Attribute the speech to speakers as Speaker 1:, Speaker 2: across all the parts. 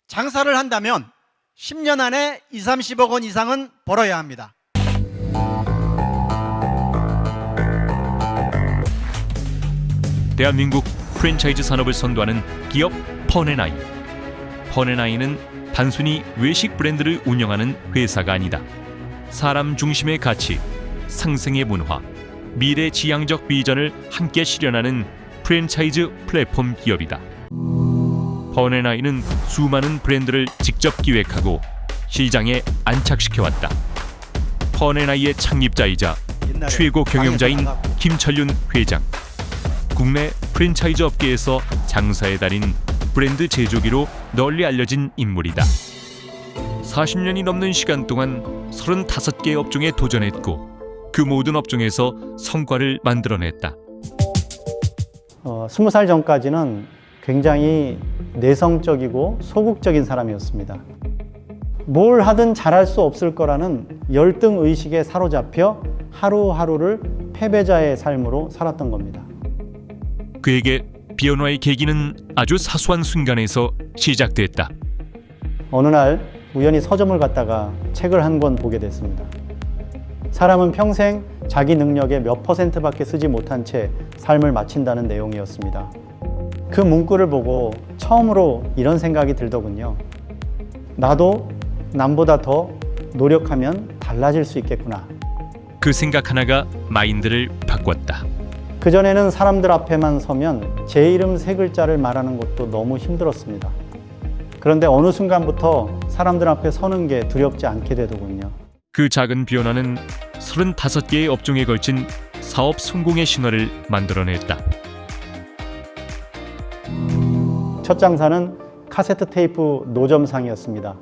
Speaker 1: 장사를 한다면 10년 안에 2, 30억 원 이상은 벌어야 합니다.
Speaker 2: 대한민국 프랜차이즈 산업을 선도하는 기업 펀앤아이. 펀앤아이는 단순히 외식 브랜드를 운영하는 회사가 아니다. 사람 중심의 가치, 상생의 문화, 미래 지향적 비전을 함께 실현하는 프랜차이즈 플랫폼 기업이다. 펀앤아이는 수많은 브랜드를 직접 기획하고 시장에 안착시켜왔다. 펀앤아이의 창립자이자 최고 경영자인 김철윤 회장. 국내 프랜차이즈 업계에서 장사의 달인 브랜드 제조기로 널리 알려진 인물이다. 40년이 넘는 시간 동안 35개의 업종에 도전했고 그 모든 업종에서 성과를 만들어냈다.
Speaker 3: 20살 전까지는 굉장히 내성적이고 소극적인 사람이었습니다. 뭘 하든 잘할 수 없을 거라는 열등 의식에 사로잡혀 하루하루를 패배자의 삶으로 살았던 겁니다.
Speaker 2: 그에게 변화의 계기는 아주 사소한 순간에서 시작됐다.
Speaker 3: 어느 날 우연히 서점을 갔다가 책을 한 권 보게 됐습니다. 사람은 평생 자기 능력의 몇 %밖에 쓰지 못한 채 삶을 마친다는 내용이었습니다. 그 문구를 보고 처음으로 이런 생각이 들더군요. 나도 남보다 더 노력하면 달라질 수 있겠구나.
Speaker 2: 그 생각 하나가 마인드를 바꿨다.
Speaker 3: 그전에는 사람들 앞에만 서면 제 이름 3글자를 말하는 것도 너무 힘들었습니다. 그런데 어느 순간부터 사람들 앞에 서는 게 두렵지 않게 되더군요.
Speaker 2: 그 작은 변화는 35개의 업종에 걸친 사업 성공의 신화를 만들어냈다.
Speaker 3: 첫 장사는 카세트 테이프 노점상이었습니다.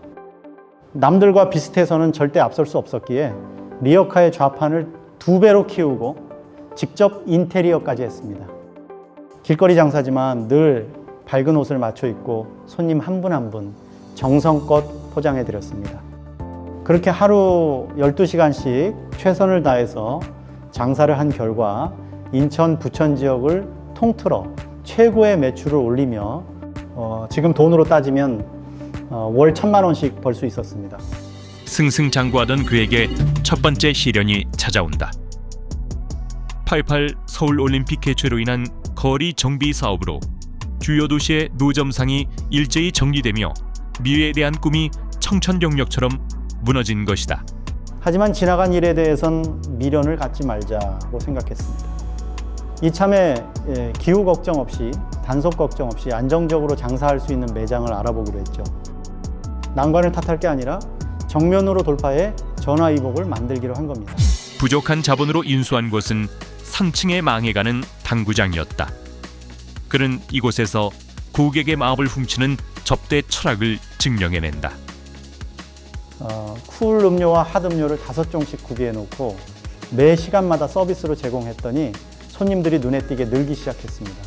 Speaker 3: 남들과 비슷해서는 절대 앞설 수 없었기에 리어카의 좌판을 2배로 키우고 직접 인테리어까지 했습니다. 길거리 장사지만 늘 밝은 옷을 맞춰 입고 손님 한 분 한 분 정성껏 포장해 드렸습니다. 그렇게 하루 12시간씩 최선을 다해서 장사를 한 결과 인천, 부천 지역을 통틀어 최고의 매출을 올리며 지금 돈으로 따지면 월 1,000만 원씩 벌 수 있었습니다.
Speaker 2: 승승장구하던 그에게 첫 번째 시련이 찾아온다. 88 서울올림픽 개최로 인한 거리 정비 사업으로 주요 도시의 노점상이 일제히 정리되며 미래에 대한 꿈이 청천벽력처럼 무너진 것이다.
Speaker 3: 하지만 지나간 일에 대해선 미련을 갖지 말자고 생각했습니다. 이참에 기후 걱정 없이 단속 걱정 없이 안정적으로 장사할 수 있는 매장을 알아보기로 했죠. 난관을 탓할 게 아니라 정면으로 돌파해 전화위복을 만들기로 한 겁니다.
Speaker 2: 부족한 자본으로 인수한 곳은 3층에 망해가는 당구장이었다. 그는 이곳에서 고객의 마음을 훔치는 접대 철학을 증명해낸다.
Speaker 3: 쿨 음료와 핫 음료를 5종씩 구비해 놓고 매 시간마다 서비스로 제공했더니 손님들이 눈에 띄게 늘기 시작했습니다.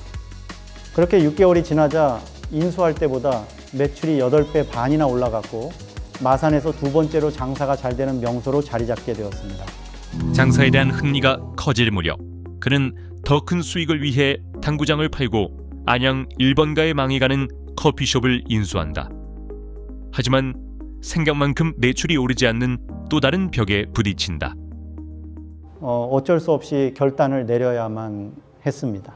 Speaker 3: 그렇게 6개월이 지나자 인수할 때보다 매출이 8배 반이나 올라갔고 마산에서 2번째로 장사가 잘 되는 명소로 자리 잡게 되었습니다.
Speaker 2: 장사에 대한 흥미가 커질 무렵 그는 더 큰 수익을 위해 당구장을 팔고 안양 1번가에 망해가는 커피숍을 인수한다. 하지만 생각만큼 매출이 오르지 않는 또 다른 벽에 부딪힌다.
Speaker 3: 어쩔 수 없이 결단을 내려야만 했습니다.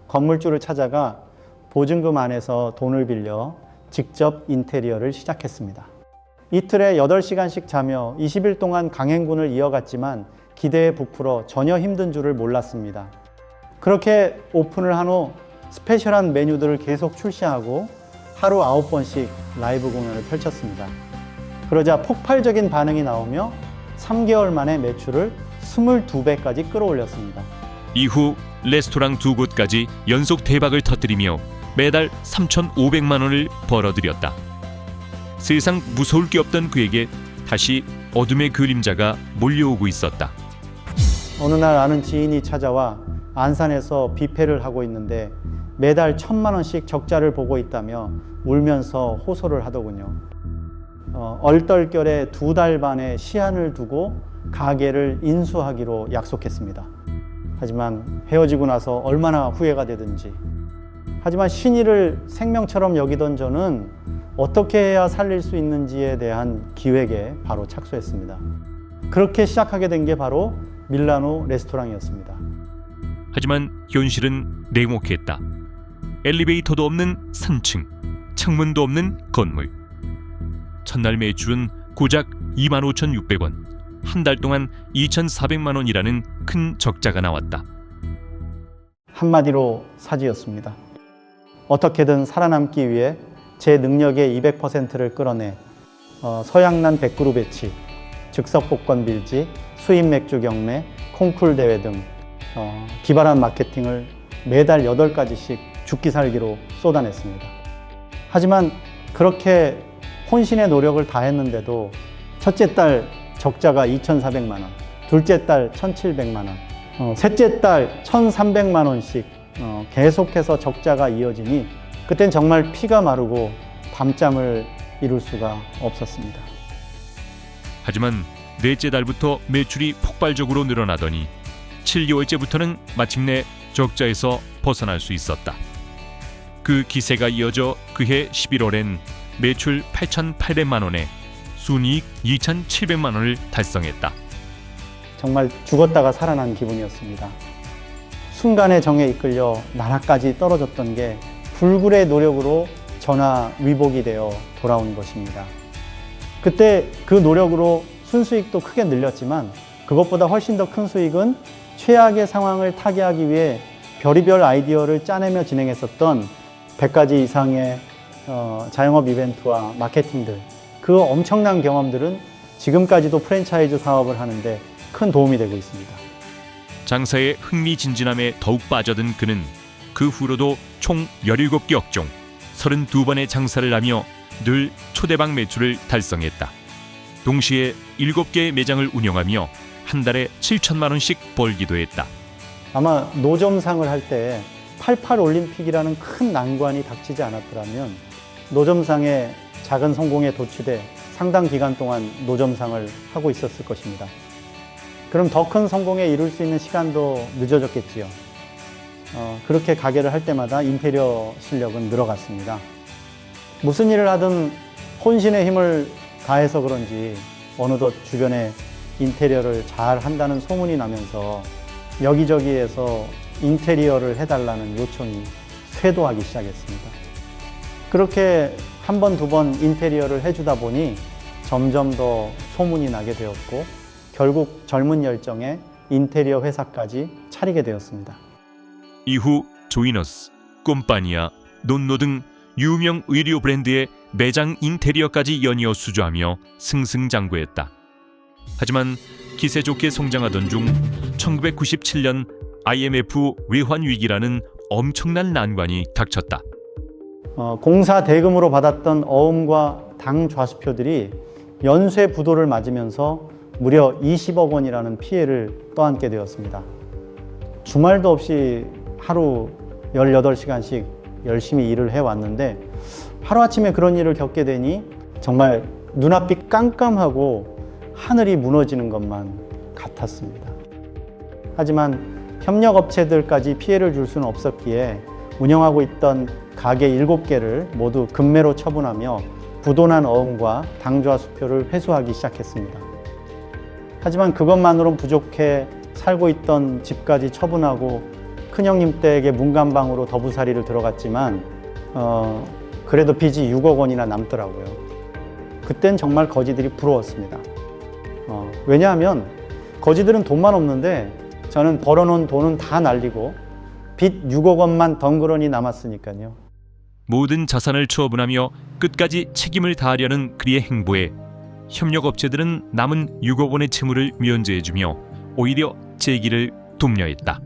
Speaker 3: 건물주를 찾아가 보증금 안에서 돈을 빌려 직접 인테리어를 시작했습니다. 이틀에 8시간씩 자며 20일 동안 강행군을 이어갔지만 기대에 부풀어 전혀 힘든 줄을 몰랐습니다. 그렇게 오픈을 한 후 스페셜한 메뉴들을 계속 출시하고 하루 9번씩 라이브 공연을 펼쳤습니다. 그러자 폭발적인 반응이 나오며 3개월 만에 매출을 22배까지 끌어올렸습니다.
Speaker 2: 이후 레스토랑 2곳까지 연속 대박을 터뜨리며 매달 3,500만 원을 벌어들였다. 세상 무서울 게 없던 그에게 다시 어둠의 그림자가 몰려오고 있었다.
Speaker 3: 어느 날 아는 지인이 찾아와 안산에서 뷔페를 하고 있는데 매달 1,000만 원씩 적자를 보고 있다며 울면서 호소를 하더군요. 얼떨결에 2달 반의 시한을 두고 가게를 인수하기로 약속했습니다. 하지만 헤어지고 나서 얼마나 후회가 되든지. 하지만 신의를 생명처럼 여기던 저는 어떻게 해야 살릴 수 있는지에 대한 기획에 바로 착수했습니다. 그렇게 시작하게 된 게 바로 밀라노 레스토랑이었습니다.
Speaker 2: 하지만 현실은 냉혹했다. 엘리베이터도 없는 산층, 창문도 없는 건물. 첫날 매출은 고작 25,600원, 한 달 동안 2,400만 원이라는 큰 적자가 나왔다.
Speaker 3: 한마디로 사지였습니다. 어떻게든 살아남기 위해 제 능력의 200%를 끌어내 서양난 백그루 배치, 즉석 복권 빌지, 수입 맥주 경매, 콩쿨 대회 등 기발한 마케팅을 매달 8가지씩 죽기 살기로 쏟아냈습니다. 하지만 그렇게 혼신의 노력을 다했는데도 첫째 달 적자가 2,400만 원, 둘째 달 1,700만 원, 셋째 달 1,300만 원씩 계속해서 적자가 이어지니 그땐 정말 피가 마르고 밤잠을 이룰 수가 없었습니다.
Speaker 2: 하지만 넷째 달부터 매출이 폭발적으로 늘어나더니 7개월째부터는 마침내 적자에서 벗어날 수 있었다. 그 기세가 이어져 그해 11월엔 매출 8,800만 원에 순이익 2,700만 원을 달성했다.
Speaker 3: 정말 죽었다가 살아난 기분이었습니다. 순간의 정에 이끌려 나라까지 떨어졌던 게 불굴의 노력으로 전화위복이 되어 돌아온 것입니다. 그때 그 노력으로 순수익도 크게 늘렸지만 그것보다 훨씬 더 큰 수익은 최악의 상황을 타개하기 위해 별의별 아이디어를 짜내며 진행했었던 100가지 이상의 자영업 이벤트와 마케팅들, 그 엄청난 경험들은 지금까지도 프랜차이즈 사업을 하는데 큰 도움이 되고 있습니다.
Speaker 2: 장사의 흥미진진함에 더욱 빠져든 그는 그 후로도 총 17개 업종, 32번의 장사를 하며 늘 초대박 매출을 달성했다. 동시에 7개의 매장을 운영하며 한 달에 7천만 원씩 벌기도 했다.
Speaker 3: 아마 노점상을 할 때 88 올림픽이라는 큰 난관이 닥치지 않았더라면 노점상의 작은 성공에 도취돼 상당 기간 동안 노점상을 하고 있었을 것입니다. 그럼 더 큰 성공에 이룰 수 있는 시간도 늦어졌겠지요. 그렇게 가게를 할 때마다 인테리어 실력은 늘어갔습니다. 무슨 일을 하든 혼신의 힘을 다해서 그런지 어느덧 주변에 인테리어를 잘 한다는 소문이 나면서 여기저기에서 인테리어를 해달라는 요청이 쇄도하기 시작했습니다. 그렇게 한 번, 두 번 인테리어를 해주다 보니 점점 더 소문이 나게 되었고 결국 젊은 열정에 인테리어 회사까지 차리게 되었습니다.
Speaker 2: 이후 조이너스, 꼼파니아, 논노 등 유명 의류 브랜드의 매장 인테리어까지 연이어 수주하며 승승장구했다. 하지만 기세 좋게 성장하던 중 1997년 IMF 외환 위기라는 엄청난 난관이 닥쳤다.
Speaker 3: 공사 대금으로 받았던 어음과 당 좌수표들이 연쇄 부도를 맞으면서 무려 20억 원이라는 피해를 떠안게 되었습니다. 주말도 없이 하루 18시간씩 열심히 일을 해왔는데 하루아침에 그런 일을 겪게 되니 정말 눈앞이 깜깜하고 하늘이 무너지는 것만 같았습니다. 하지만 협력업체들까지 피해를 줄 수는 없었기에 운영하고 있던 가게 7개를 모두 금매로 처분하며 부도난 어음과 당좌수표를 회수하기 시작했습니다. 하지만 그것만으로는 부족해 살고 있던 집까지 처분하고 큰형님 댁의 문간방으로 더부살이를 들어갔지만 그래도 빚이 6억 원이나 남더라고요. 그땐 정말 거지들이 부러웠습니다. 왜냐하면 거지들은 돈만 없는데 저는 벌어놓은 돈은 다 날리고 빚 6억 원만 덩그러니 남았으니까요.
Speaker 2: 모든 자산을 처분하며 끝까지 책임을 다하려는 그의 행보에 협력업체들은 남은 6억 원의 채무를 면제해주며 오히려 재기를 독려했다.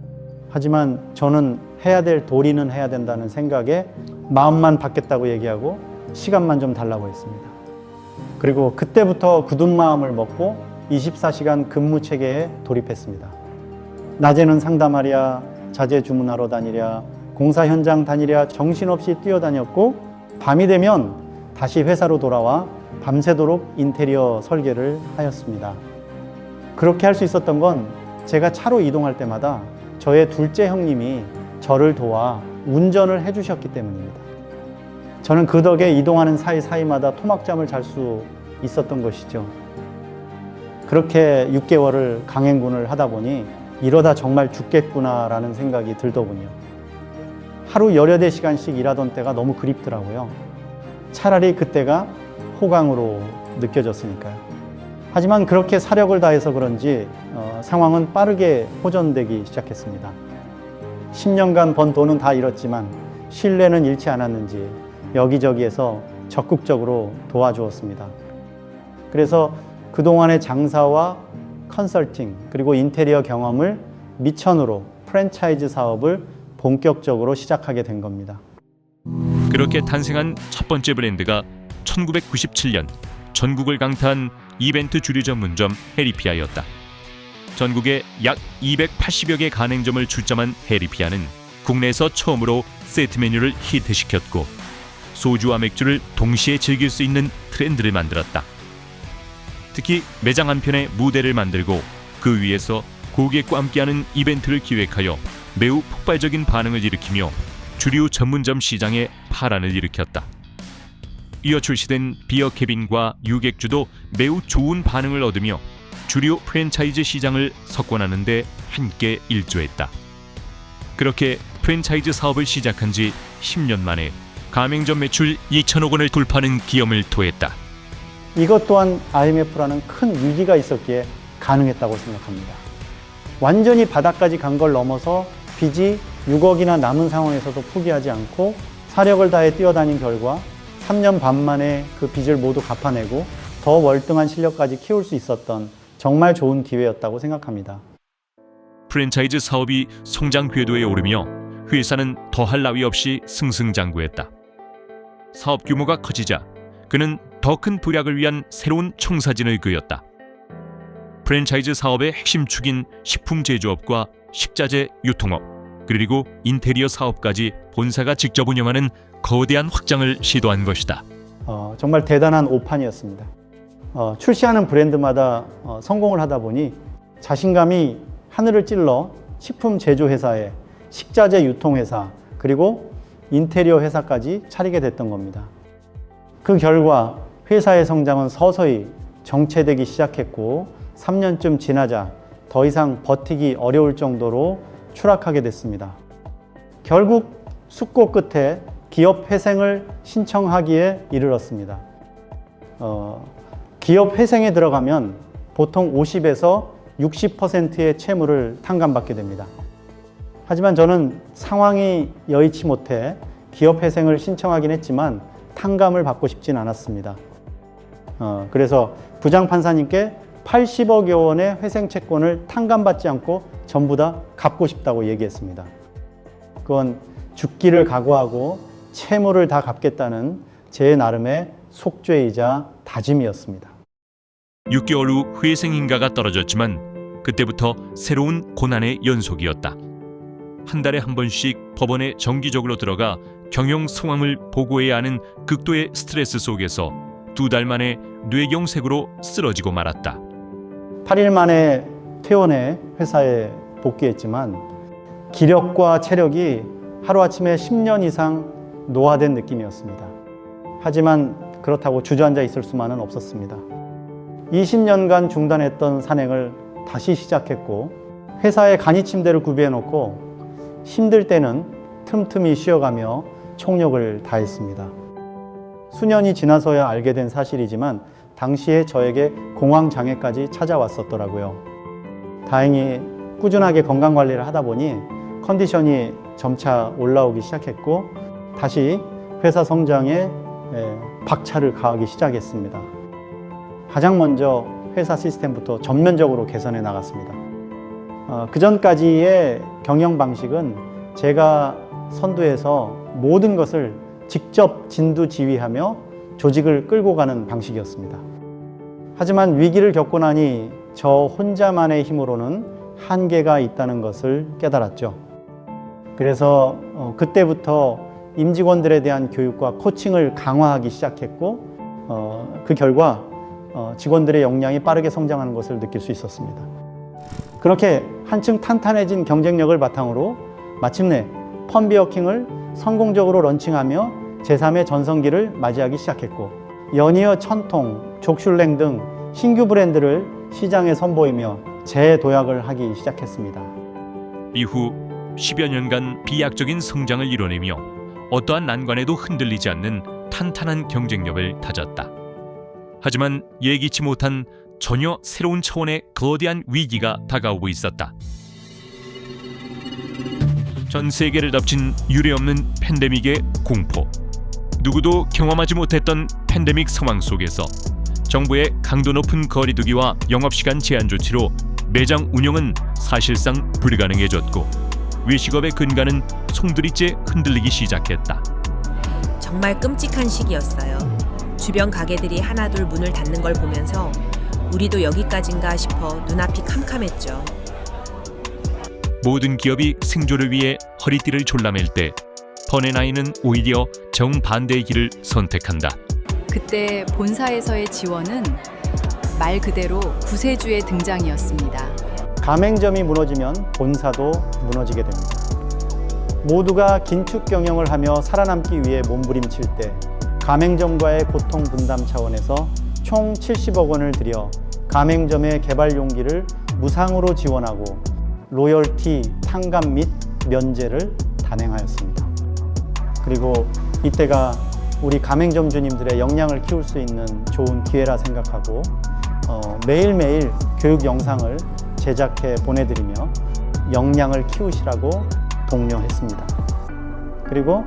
Speaker 3: 하지만 저는 해야 될 도리는 해야 된다는 생각에 마음만 받겠다고 얘기하고 시간만 좀 달라고 했습니다. 그리고 그때부터 굳은 마음을 먹고 24시간 근무 체계에 돌입했습니다. 낮에는 상담하랴, 자재 주문하러 다니랴, 공사 현장 다니랴 정신없이 뛰어다녔고 밤이 되면 다시 회사로 돌아와 밤새도록 인테리어 설계를 하였습니다. 그렇게 할 수 있었던 건 제가 차로 이동할 때마다 저의 둘째 형님이 저를 도와 운전을 해주셨기 때문입니다. 저는 그 덕에 이동하는 사이사이마다 토막잠을 잘 수 있었던 것이죠. 그렇게 6개월을 강행군을 하다 보니 이러다 정말 죽겠구나라는 생각이 들더군요. 하루 여러 대 시간씩 일하던 때가 너무 그립더라고요. 차라리 그때가 호강으로 느껴졌으니까요. 하지만 그렇게 사력을 다해서 그런지 상황은 빠르게 호전되기 시작했습니다. 10년간 번 돈은 다 잃었지만 신뢰는 잃지 않았는지 여기저기에서 적극적으로 도와주었습니다. 그래서 그동안의 장사와 컨설팅 그리고 인테리어 경험을 미천으로 프랜차이즈 사업을 본격적으로 시작하게 된 겁니다.
Speaker 2: 그렇게 탄생한 첫 번째 브랜드가 1997년 전국을 강타한 이벤트 주류 전문점 해리피아였다. 전국에 약 280여 개 가맹점을 출점한 해리피아는 국내에서 처음으로 세트 메뉴를 히트시켰고 소주와 맥주를 동시에 즐길 수 있는 트렌드를 만들었다. 특히 매장 한편에 무대를 만들고 그 위에서 고객과 함께하는 이벤트를 기획하여 매우 폭발적인 반응을 일으키며 주류 전문점 시장에 파란을 일으켰다. 이어 출시된 비어 캐빈과 유객주도 매우 좋은 반응을 얻으며 주류 프랜차이즈 시장을 석권하는 데 함께 일조했다. 그렇게 프랜차이즈 사업을 시작한 지 10년 만에 가맹점 매출 2천억 원을 돌파하는 기염을 토했다.
Speaker 3: 이것 또한 IMF라는 큰 위기가 있었기에 가능했다고 생각합니다. 완전히 바닥까지 간 걸 넘어서 빚이 6억이나 남은 상황에서도 포기하지 않고 사력을 다해 뛰어다닌 결과 3년 반 만에 그 빚을 모두 갚아내고 더 월등한 실력까지 키울 수 있었던 정말 좋은 기회였다고 생각합니다.
Speaker 2: 프랜차이즈 사업이 성장 궤도에 오르며 회사는 더할 나위 없이 승승장구했다. 사업 규모가 커지자 그는 더 큰 부략을 위한 새로운 청사진을 그렸다. 프랜차이즈 사업의 핵심 축인 식품 제조업과 식자재 유통업, 그리고 인테리어 사업까지 본사가 직접 운영하는 거대한 확장을 시도한 것이다.
Speaker 3: 정말 대단한 오판이었습니다. 출시하는 브랜드마다 성공을 하다 보니 자신감이 하늘을 찔러 식품 제조회사에 식자재 유통회사 그리고 인테리어 회사까지 차리게 됐던 겁니다. 그 결과 회사의 성장은 서서히 정체되기 시작했고 3년쯤 지나자 더 이상 버티기 어려울 정도로 추락하게 됐습니다. 결국 숙고 끝에 기업 회생을 신청하기에 이르렀습니다. 기업 회생에 들어가면 보통 50에서 60%의 채무를 탕감받게 됩니다. 하지만 저는 상황이 여의치 못해 기업 회생을 신청하긴 했지만 탕감을 받고 싶진 않았습니다. 그래서 부장판사님께 80억여 원의 회생 채권을 탕감받지 않고 전부 다 갚고 싶다고 얘기했습니다. 그건 죽기를 각오하고 채무를 다 갚겠다는 제 나름의 속죄이자 다짐이었습니다.
Speaker 2: 6개월 후 회생 인가가 떨어졌지만 그때부터 새로운 고난의 연속이었다. 한 달에 한 번씩 법원에 정기적으로 들어가 경영 상황을 보고해야 하는 극도의 스트레스 속에서 2달 만에 뇌경색으로 쓰러지고 말았다.
Speaker 3: 8일 만에 퇴원해 회사에 복귀했지만 기력과 체력이 하루아침에 10년 이상 노화된 느낌이었습니다. 하지만 그렇다고 주저앉아 있을 수만은 없었습니다. 20년간 중단했던 산행을 다시 시작했고 회사에 간이 침대를 구비해 놓고 힘들 때는 틈틈이 쉬어가며 총력을 다했습니다. 수년이 지나서야 알게 된 사실이지만 당시에 저에게 공황장애까지 찾아왔었더라고요. 다행히 꾸준하게 건강관리를 하다 보니 컨디션이 점차 올라오기 시작했고 다시 회사 성장에 박차를 가하기 시작했습니다. 가장 먼저 회사 시스템부터 전면적으로 개선해 나갔습니다. 그 전까지의 경영 방식은 제가 선두해서 모든 것을 직접 진두지휘하며 조직을 끌고 가는 방식이었습니다. 하지만 위기를 겪고 나니 저 혼자만의 힘으로는 한계가 있다는 것을 깨달았죠. 그래서 그때부터 임직원들에 대한 교육과 코칭을 강화하기 시작했고 그 결과 직원들의 역량이 빠르게 성장하는 것을 느낄 수 있었습니다. 그렇게 한층 탄탄해진 경쟁력을 바탕으로 마침내 펀비어킹을 성공적으로 런칭하며 제3의 전성기를 맞이하기 시작했고 연이어 천통, 족슐랭 등 신규 브랜드를 시장에 선보이며 재도약을 하기 시작했습니다.
Speaker 2: 이후 10여 년간 비약적인 성장을 이뤄내며 어떠한 난관에도 흔들리지 않는 탄탄한 경쟁력을 다졌다. 하지만 예기치 못한 전혀 새로운 차원의 거대한 위기가 다가오고 있었다. 전 세계를 덮친 유례없는 팬데믹의 공포. 누구도 경험하지 못했던 팬데믹 상황 속에서 정부의 강도 높은 거리두기와 영업시간 제한 조치로 매장 운영은 사실상 불가능해졌고 외식업의 근간은 송두리째 흔들리기 시작했다.
Speaker 4: 정말 끔찍한 시기였어요. 주변 가게들이 하나둘 문을 닫는 걸 보면서 우리도 여기까지인가 싶어 눈앞이 캄캄했죠.
Speaker 2: 모든 기업이 생존을 위해 허리띠를 졸라맬 때 펀앤아이는 오히려 정반대의 길을 선택한다.
Speaker 5: 그때 본사에서의 지원은 말 그대로 구세주의 등장이었습니다.
Speaker 3: 가맹점이 무너지면 본사도 무너지게 됩니다. 모두가 긴축 경영을 하며 살아남기 위해 몸부림칠 때 가맹점과의 고통 분담 차원에서 총 70억 원을 들여 가맹점의 개발 용기를 무상으로 지원하고 로열티 탕감 및 면제를 단행하였습니다. 그리고 이때가 우리 가맹점 주님들의 역량을 키울 수 있는 좋은 기회라 생각하고 매일매일 교육 영상을 제작해 보내드리며 역량을 키우시라고 독려했습니다. 그리고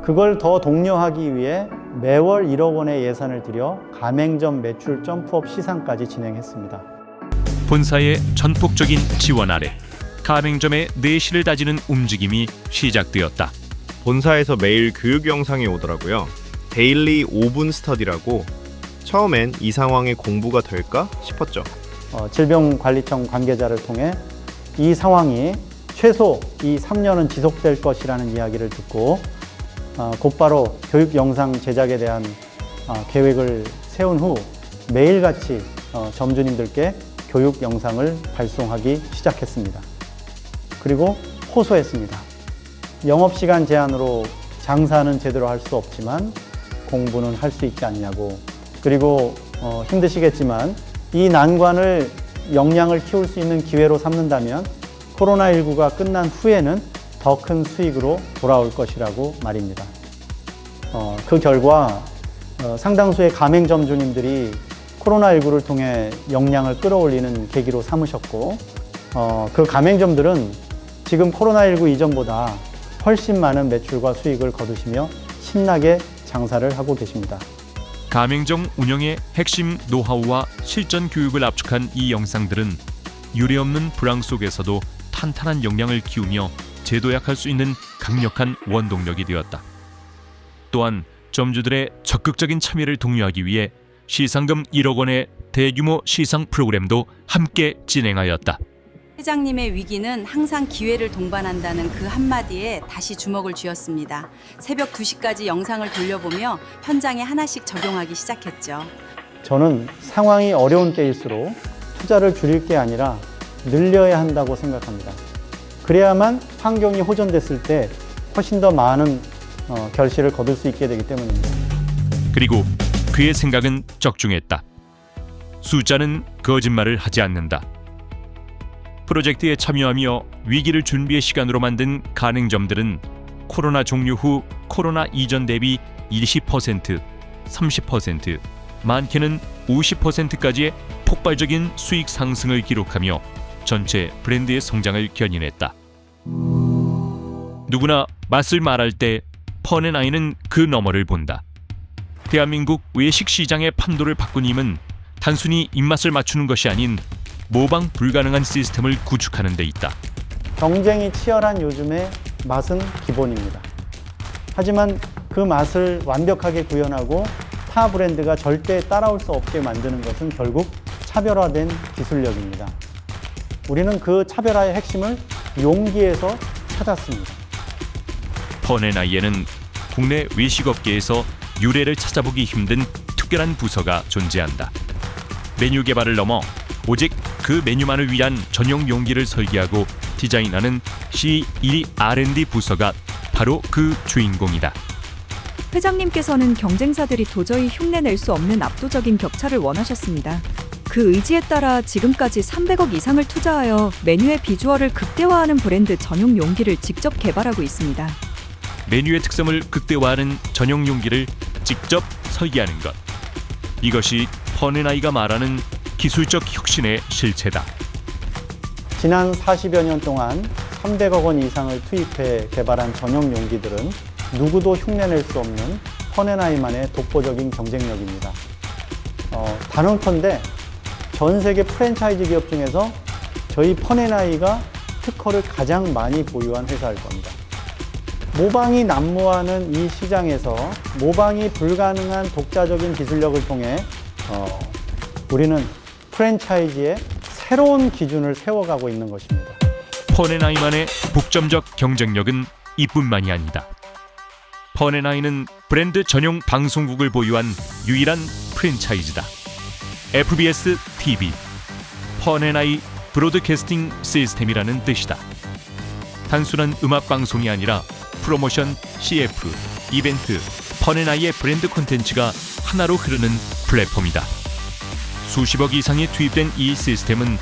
Speaker 3: 그걸 더 독려하기 위해 매월 1억 원의 예산을 들여 가맹점 매출 점프업 시상까지 진행했습니다.
Speaker 2: 본사의 전폭적인 지원 아래 가맹점의 내실을 다지는 움직임이 시작되었다.
Speaker 6: 본사에서 매일 교육 영상이 오더라고요. 데일리 5분 스터디라고. 처음엔 이 상황에 공부가 될까 싶었죠.
Speaker 3: 질병관리청 관계자를 통해 이 상황이 최소 이 3년은 지속될 것이라는 이야기를 듣고 곧바로 교육 영상 제작에 대한 계획을 세운 후 매일같이 점주님들께 교육 영상을 발송하기 시작했습니다. 그리고 호소했습니다. 영업시간 제한으로 장사는 제대로 할 수 없지만 공부는 할 수 있지 않냐고. 그리고 힘드시겠지만 이 난관을 역량을 키울 수 있는 기회로 삼는다면 코로나19가 끝난 후에는 더 큰 수익으로 돌아올 것이라고 말입니다. 그 결과 상당수의 가맹점 주님들이 코로나19를 통해 역량을 끌어올리는 계기로 삼으셨고 그 가맹점들은 지금 코로나19 이전보다 훨씬 많은 매출과 수익을 거두시며 신나게 장사를 하고 계십니다.
Speaker 2: 가맹점 운영의 핵심 노하우와 실전 교육을 압축한 이 영상들은 유례없는 불황 속에서도 탄탄한 역량을 키우며 재도약할 수 있는 강력한 원동력이 되었다. 또한 점주들의 적극적인 참여를 독려하기 위해 시상금 1억 원의 대규모 시상 프로그램도 함께 진행하였다.
Speaker 5: 회장님의 위기는 항상 기회를 동반한다는 그 한마디에 다시 주먹을 쥐었습니다. 새벽 2시까지 영상을 돌려보며 현장에 하나씩 적용하기 시작했죠.
Speaker 3: 저는 상황이 어려운 때일수록 투자를 줄일 게 아니라 늘려야 한다고 생각합니다. 그래야만 환경이 호전됐을 때 훨씬 더 많은 결실을 거둘 수 있게 되기 때문입니다.
Speaker 2: 그리고 그의 생각은 적중했다. 숫자는 거짓말을 하지 않는다. 프로젝트에 참여하며 위기를 준비의 시간으로 만든 가맹점들은 코로나 종료 후 코로나 이전 대비 20%, 30%, 많게는 50%까지의 폭발적인 수익 상승을 기록하며 전체 브랜드의 성장을 견인했다. 누구나 맛을 말할 때 펀앤아이는 그 너머를 본다. 대한민국 외식 시장의 판도를 바꾼 힘은 단순히 입맛을 맞추는 것이 아닌 모방 불가능한 시스템을 구축하는 데 있다.
Speaker 3: 경쟁이 치열한 요즘에 맛은 기본입니다. 하지만 그 맛을 완벽하게 구현하고 타 브랜드가 절대 따라올 수 없게 만드는 것은 결국 차별화된 기술력입니다. 우리는 그 차별화의 핵심을 용기에서 찾았습니다.
Speaker 2: 펀앤아이에는 국내 외식업계에서 유례를 찾아보기 힘든 특별한 부서가 존재한다. 메뉴 개발을 넘어 오직 그 메뉴만을 위한 전용 용기를 설계하고 디자인하는 C1 R&D 부서가 바로 그 주인공이다.
Speaker 7: 회장님께서는 경쟁사들이 도저히 흉내낼 수 없는 압도적인 격차를 원하셨습니다. 그 의지에 따라 지금까지 300억 이상을 투자하여 메뉴의 비주얼을 극대화하는 브랜드 전용 용기를 직접 개발하고 있습니다.
Speaker 2: 메뉴의 특성을 극대화하는 전용 용기를 직접 설계하는 것. 이것이 퍼네나이가 말하는 기술적 혁신의 실체다.
Speaker 3: 지난 40여 년 동안 300억 원 이상을 투입해 개발한 전용 용기들은 누구도 흉내낼 수 없는 퍼네나이만의 독보적인 경쟁력입니다. 단언컨대 전 세계 프랜차이즈 기업 중에서 저희 퍼네나이가 특허를 가장 많이 보유한 회사일 겁니다. 모방이 난무하는 이 시장에서 모방이 불가능한 독자적인 기술력을 통해 우리는 프랜차이즈의 새로운 기준을 세워가고 있는 것입니다.
Speaker 2: 퍼네나이만의 독점적 경쟁력은 이뿐만이 아니다. 퍼네나이는 브랜드 전용 방송국을 보유한 유일한 프랜차이즈다. FBS TV, 퍼네나이 브로드캐스팅 시스템이라는 뜻이다. 단순한 음악 방송이 아니라 프로모션, CF, 이벤트, 퍼네나이의 브랜드 콘텐츠가 하나로 흐르는 플랫폼이다. 수십억 이상이 투입된 이 시스템은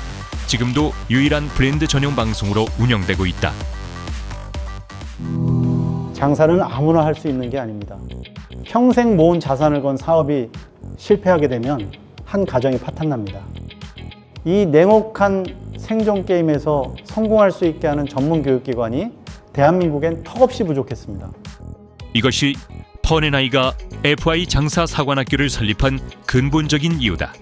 Speaker 2: 지금도 유일한 브랜드 전용 방송으로 운영되고 있다.
Speaker 3: 장사는 아무나 할 수 있는 게 아닙니다. 평생 모은 자산을 건 사업이 실패하게 되면 한 가정이 파탄납니다. 이 냉혹한 생존 게임에서 성공할 수 있게 하는 전문 교육기관이 대한민국엔 턱없이 부족했습니다.
Speaker 2: 이것이 퍼네나이가 FI 장사 사관학교를 설립한 근본적인 이유다.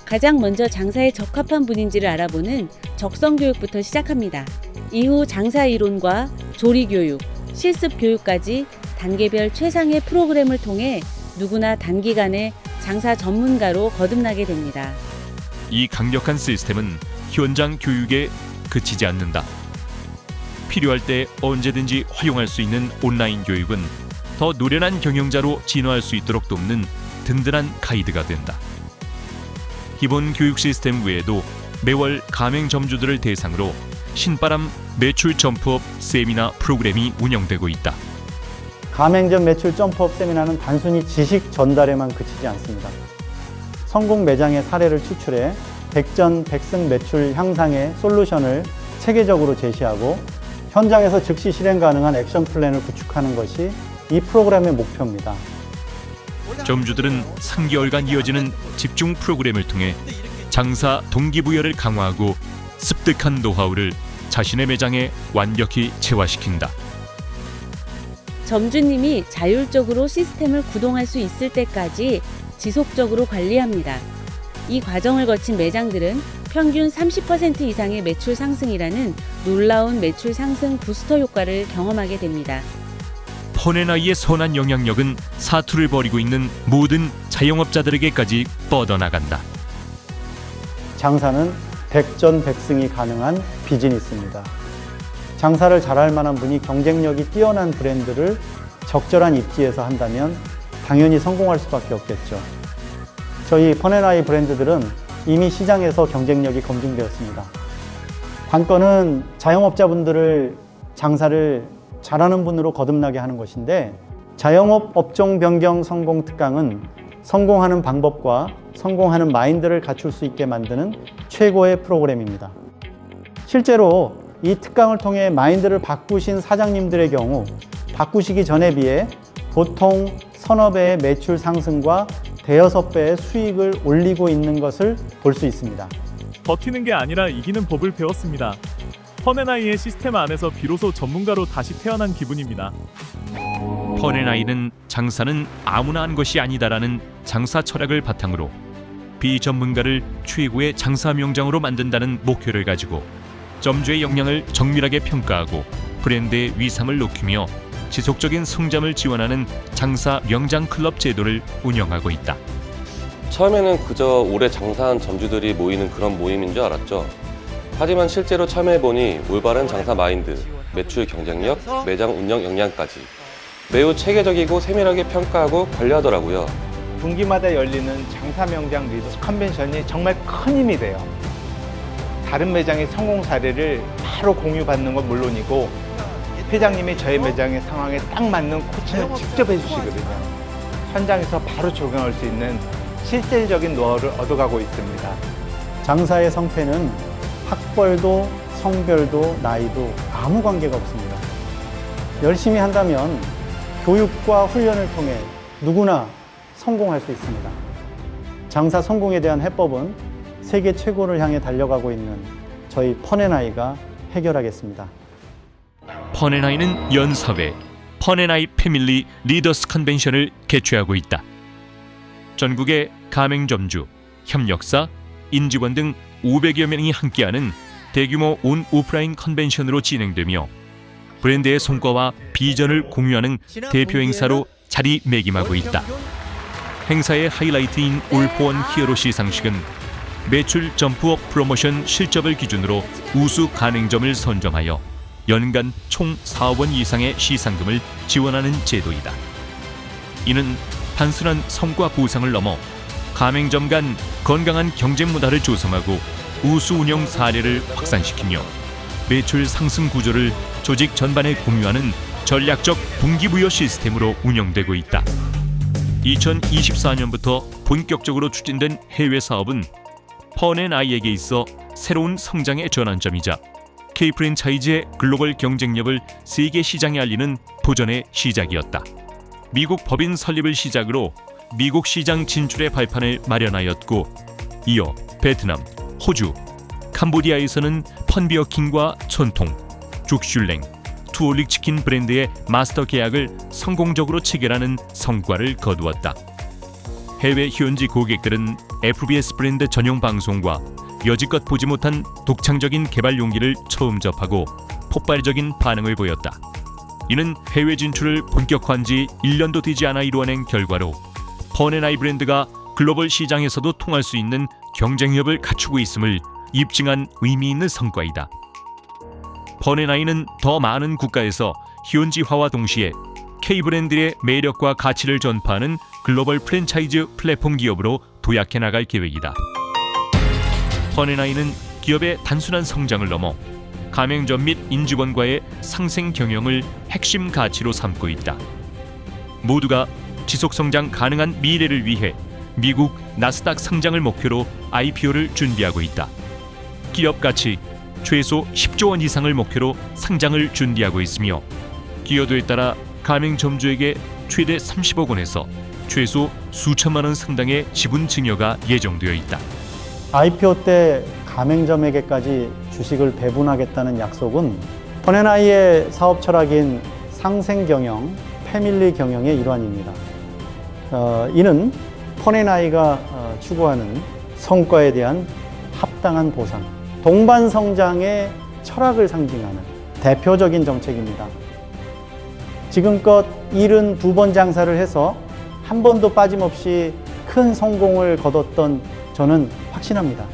Speaker 8: 가장 먼저 장사에 적합한 분인지를 알아보는 적성 교육부터 시작합니다. 이후 장사 이론과 조리 교육, 실습 교육까지 단계별 최상의 프로그램을 통해 누구나 단기간에 장사 전문가로 거듭나게 됩니다.
Speaker 2: 이 강력한 시스템은 현장 교육에 그치지 않는다. 필요할 때 언제든지 활용할 수 있는 온라인 교육은 더 노련한 경영자로 진화할 수 있도록 돕는 든든한 가이드가 된다. 기본 교육 시스템 외에도 매월 가맹점주들을 대상으로 신바람 매출 점프업 세미나 프로그램이 운영되고 있다.
Speaker 3: 가맹점 매출 점프업 세미나는 단순히 지식 전달에만 그치지 않습니다. 성공 매장의 사례를 추출해 백전백승 매출 향상의 솔루션을 체계적으로 제시하고 현장에서 즉시 실행 가능한 액션 플랜을 구축하는 것이 이 프로그램의 목표입니다.
Speaker 2: 점주들은 3개월간 이어지는 집중 프로그램을 통해 장사 동기부여를 강화하고 습득한 노하우를 자신의 매장에 완벽히 체화시킨다.
Speaker 8: 점주님이 자율적으로 시스템을 구동할 수 있을 때까지 지속적으로 관리합니다. 이 과정을 거친 매장들은 평균 30% 이상의 매출 상승이라는 놀라운 매출 상승 부스터 효과를 경험하게 됩니다.
Speaker 2: 퍼네나이의 선한 영향력은 사투를 벌이고 있는 모든 자영업자들에게까지 뻗어나간다.
Speaker 3: 장사는 백전백승이 가능한 비즈니스입니다. 장사를 잘할 만한 분이 경쟁력이 뛰어난 브랜드를 적절한 입지에서 한다면 당연히 성공할 수밖에 없겠죠. 저희 퍼네나이 브랜드들은 이미 시장에서 경쟁력이 검증되었습니다. 관건은 자영업자분들을 장사를 잘하는 분으로 거듭나게 하는 것인데, 자영업 업종 변경 성공 특강은 성공하는 방법과 성공하는 마인드를 갖출 수 있게 만드는 최고의 프로그램입니다. 실제로 이 특강을 통해 마인드를 바꾸신 사장님들의 경우 바꾸시기 전에 비해 보통 서너 배의 매출 상승과 대여섯 배의 수익을 올리고 있는 것을 볼 수 있습니다.
Speaker 9: 버티는 게 아니라 이기는 법을 배웠습니다. 퍼네나이의 시스템 안에서 비로소 전문가로 다시 태어난 기분입니다.
Speaker 2: 퍼네나이는 장사는 아무나 하는 것이 아니다라는 장사 철학을 바탕으로 비전문가를 최고의 장사 명장으로 만든다는 목표를 가지고 점주의 역량을 정밀하게 평가하고 브랜드의 위상을 높이며 지속적인 성장을 지원하는 장사 명장 클럽 제도를 운영하고 있다.
Speaker 10: 처음에는 그저 오래 장사한 점주들이 모이는 그런 모임인 줄 알았죠. 하지만 실제로 참여해보니 올바른 장사 마인드, 매출 경쟁력, 매장 운영 역량까지 매우 체계적이고 세밀하게 평가하고 관리하더라고요.
Speaker 11: 분기마다 열리는 장사명장 리더십 컨벤션이 정말 큰 힘이 돼요. 다른 매장의 성공 사례를 바로 공유받는 건 물론이고 회장님이 저희 매장의 상황에 딱 맞는 코칭을 직접 해주시거든요. 현장에서 바로 적용할 수 있는 실질적인 노하우를 얻어가고 있습니다.
Speaker 3: 장사의 성패는 학벌도 성별도 나이도 아무 관계가 없습니다. 열심히 한다면 교육과 훈련을 통해 누구나 성공할 수 있습니다. 장사 성공에 대한 해법은 세계 최고를 향해 달려가고 있는 저희 펀앤아이가 해결하겠습니다.
Speaker 2: 펀앤아이는 연사회 펀앤아이 패밀리 리더스 컨벤션을 개최하고 있다. 전국의 가맹점주, 협력사, 임직원 등 500여 명이 함께하는 대규모 온 오프라인 컨벤션으로 진행되며 브랜드의 성과와 비전을 공유하는 대표 행사로 자리매김하고 있다. 행사의 하이라이트인 올포원 히어로 시상식은 매출 점프업 프로모션 실적을 기준으로 우수 가맹점을 선정하여 연간 총 4억 원 이상의 시상금을 지원하는 제도이다. 이는 단순한 성과 보상을 넘어 가맹점 간 건강한 경쟁 문화를 조성하고 우수 운영 사례를 확산시키며 매출 상승 구조를 조직 전반에 공유하는 전략적 분기부여 시스템으로 운영되고 있다. 2024년부터 본격적으로 추진된 해외 사업은 펀앤아이에게 있어 새로운 성장의 전환점이자 K 프랜차이즈의 글로벌 경쟁력을 세계 시장에 알리는 도전의 시작이었다. 미국 법인 설립을 시작으로 미국 시장 진출의 발판을 마련하였고, 이어 베트남, 호주, 캄보디아에서는 펀비어킹과 촌통, 죽슐랭, 투올릭 치킨 브랜드의 마스터 계약을 성공적으로 체결하는 성과를 거두었다. 해외 현지 고객들은 FBS 브랜드 전용 방송과 여지껏 보지 못한 독창적인 개발 용기를 처음 접하고 폭발적인 반응을 보였다. 이는 해외 진출을 본격화한 지 1년도 되지 않아 이루어낸 결과로 펀앤아이 브랜드가 글로벌 시장에서도 통할 수 있는 경쟁력을 갖추고 있음을 입증한 의미 있는 성과이다. 펀앤아이는 더 많은 국가에서 현지화와 동시에 K-브랜드의 매력과 가치를 전파하는 글로벌 프랜차이즈 플랫폼 기업으로 도약해 나갈 계획이다. 펀앤아이는 기업의 단순한 성장을 넘어 가맹점 및 임직원과의 상생 경영을 핵심 가치로 삼고 있다. 모두가 지속성장 가능한 미래를 위해 미국 나스닥 상장을 목표로 IPO를 준비하고 있다. 기업 가치 최소 10조 원 이상을 목표로 상장을 준비하고 있으며 기여도에 따라 가맹점주에게 최대 30억 원에서 최소 수천만 원 상당의 지분 증여가 예정되어 있다.
Speaker 3: IPO 때 가맹점에게까지 주식을 배분하겠다는 약속은 펀앤아이의 사업 철학인 상생 경영, 패밀리 경영의 일환입니다. 이는 펀앤아이가 추구하는 성과에 대한 합당한 보상, 동반 성장의 철학을 상징하는 대표적인 정책입니다. 지금껏 72번 장사를 해서 한 번도 빠짐없이 큰 성공을 거뒀던 저는 확신합니다.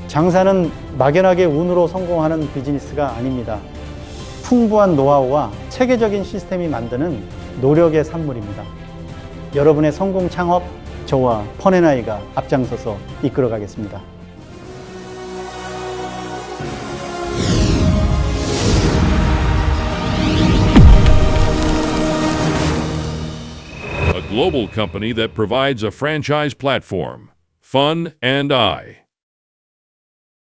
Speaker 3: 장사는 막연하게 운으로 성공하는 비즈니스가 아닙니다. 풍부한 노하우와 체계적인 시스템이 만드는 노력의 산물입니다. 여러분의 성공 창업, 저와 펀앤아이가 앞장서서 이끌어가겠습니다.
Speaker 12: A global company that provides a franchise platform, Fun and I.